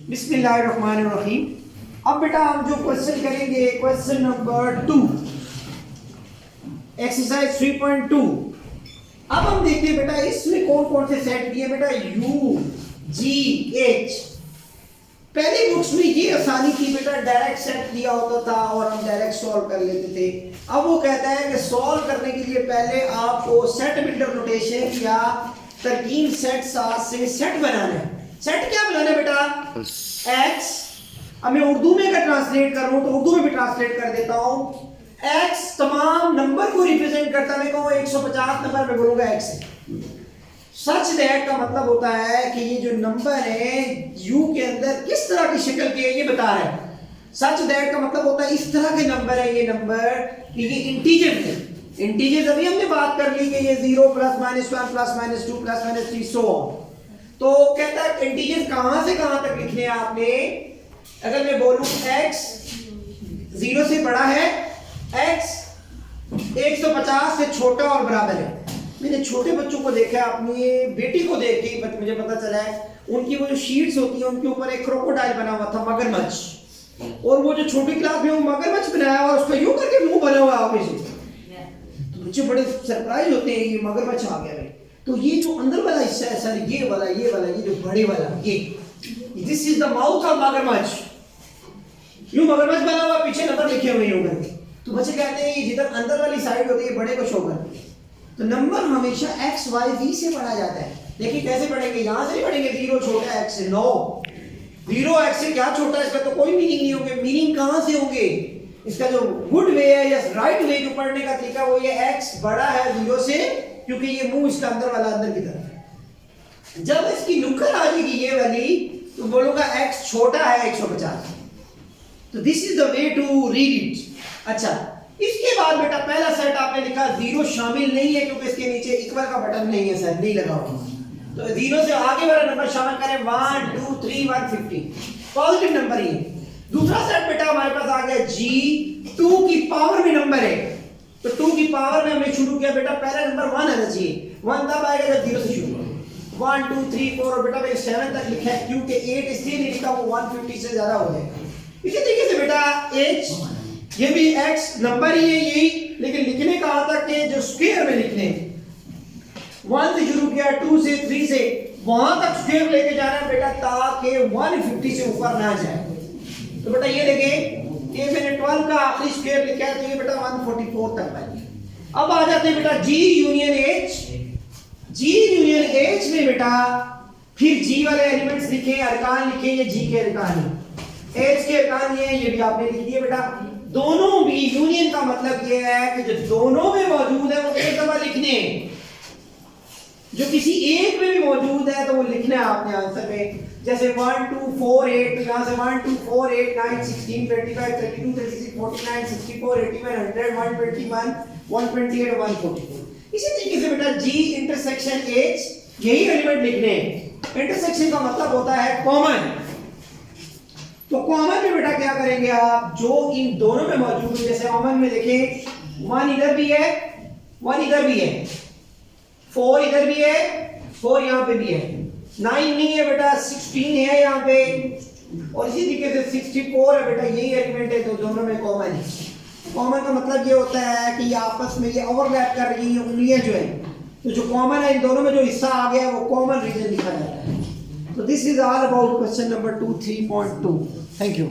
बिस्मिल्लाहिर्रहमानिर्रहीम। अब बेटा हम जो क्वेश्चन करेंगे, क्वेश्चन नंबर 2, एक्सरसाइज 3.2। अब हम देखते हैं बेटा इसमें कौन कौन से सेट दिए बेटा, यू जी एच। पहले बुक्स में ये आसानी थी बेटा, डायरेक्ट सेट दिया होता था और हम डायरेक्ट सॉल्व कर लेते थे। अब वो कहता है कि सॉल्व करने के लिए पहले आपको सेट बिल्डर नोटेशन या तरकीब सेट से सेट बनाना है। सेट क्या बनाना है बेटा, एक्स। अब मैं उर्दू में अगर ट्रांसलेट कर रहा हूं तो उर्दू में भी ट्रांसलेट कर देता हूं। एक्स तमाम नंबर को रिप्रेजेंट करता है। मैं कहूँ 150 नंबर में बोलूंगा एक्स है। सच दैट का मतलब होता है कि ये जो नंबर है यू के अंदर किस तरह की शक्ल के है ये बता रहा है। सच दैट का मतलब होता है इस तरह के नंबर है ये नंबर कि ये इंटीजर है। इंटीजर अभी हमने बात कर ली कि ये 0 plus minus 1 plus minus 2 plus minus 3 so on. तो कहता है इंटीजर कहां से कहां तक लिखने हैं आपने। अगर मैं बोलूं x 0 से बड़ा है, x 150 से छोटा और बराबर है। मैंने छोटे बच्चों को देखा है, अपनी बेटी को देख के मुझे पता चला है उनकी वो जो शीट्स होती है उनके ऊपर एक क्रोकोडाइल बना हुआ था, मगरमच्छ। और वो जो छोटी क्लास में वो मगरमच्छ बनाया हुआ उसका यूं करके मुंह बना हुआ आगे से। तो बच्चे बड़े सरप्राइज होते हैं ये मगरमच्छ आ गया है। तो ये जो अंदर वाला हिस्सा है सर, ये वाला ये जो बड़े वाला ये this is the mouth of मगरमच्छ। यूं मगरमच्छ बना हुआ, पीछे नंबर लिखे हुए हैं। तो बच्चे कहते हैं ये जिधर अंदर वाली साइड होती है बड़े को शो करती है। तो नंबर हमेशा x y v से पढ़ा जाता है। देखिए कैसे पढ़ेंगे, यहां से नहीं पढ़ेंगे 0 छोटा x से। नो, 0 x से क्या छोटा है इसका तो कोई मीनिंग नहीं होंगे। मीनिंग कहां से होंगे, इसका जो गुड वे है या राइट वे जो पढ़ने का तरीका वो ये x बड़ा है 0 से, क्योंकि ये मुंह इसका अंदर वाला अंदर की तरफ है। जब इसकी नुक्कड़ आ जाएगी ये वाली तो बोलूंगा x छोटा है 150। तो this is the way to read it. अच्छा, इसके बाद बेटा पहला सेट आपने लिखा 0 शामिल नहीं है क्योंकि इसके नीचे इक्वल का बटन नहीं है सर, नहीं लगा हुआ। तो 0 से आगे वाला नंबर शामिल करें 1 2 3 150 पॉजिटिव नंबर ही। दूसरा सेट बेटा हमारे पास आ गया g 2 की पावर में नंबर है। तो 2 की पावर में हमने शुरू किया बेटा, पहला नंबर 1 आना चाहिए। 1 तब आएगा जब 0 से शुरू हो। 1 2 3 4 और बेटा मैंने 7 तक लिखा है क्योंकि 8 इसलिए नहीं लिखा वो 150 से ज्यादा हो जाएगा। इसी तरीके से बेटा h ये भी x नंबर ही है यही, लेकिन लिखने कहां तक के जो स्क्वायर में लिखने 1 से शुरू किया, 2 से 3 से वहां तक स्क्वायर लेके जाना है बेटा ताकि 150 से ऊपर ना जाए। तो बेटा ये देखें ये मैंने 12 का आखिरी स्क्वायर लिखा है तो ये बेटा 144 तक आएगा। अब आ जाते हैं बेटा g union h। g union h में बेटा फिर g वाले एलिमेंट्स लिखे, अरकान लिखे, ये g के अरकान है। h के अरकान ये भी आपने लिख दिए बेटा। दोनों भी यूनियन का मतलब ये है कि जो दोनों में मौजूद है वो एक दफा लिखने, जो किसी एक में भी मौजूद है तो वो लिखना है आपने आंसर में। जैसे 1 2 4 8 तो यहां से 1 2 4 8 9 16 25 32 36 49 64 81 100 121 128 144। इसी तरीके से बेटा g इंटरसेक्शन h यही एलिमेंट लिखने। इंटरसेक्शन का मतलब होता है कॉमन। तो कॉमन में बेटा क्या करेंगे आप, जो इन दोनों में मौजूद है। जैसे कॉमन में देखें 1 इधर भी है 1 इधर भी है, 4 इधर भी है 4 यहां पे भी है, 9 नहीं है बेटा 16 है यहां पे, और इसी तरीके से 64 है बेटा। यही एलिमेंट है तो दोनों में कॉमन है। कॉमन का मतलब ये होता है कि ये आपस में ये ओवरलैप कर रही है उंगलियां जो है। तो जो कॉमन है इन दोनों में जो हिस्सा आ गया वो कॉमन रीजन लिखा जाता है। So this is all about question number 2 3.2. Thank you.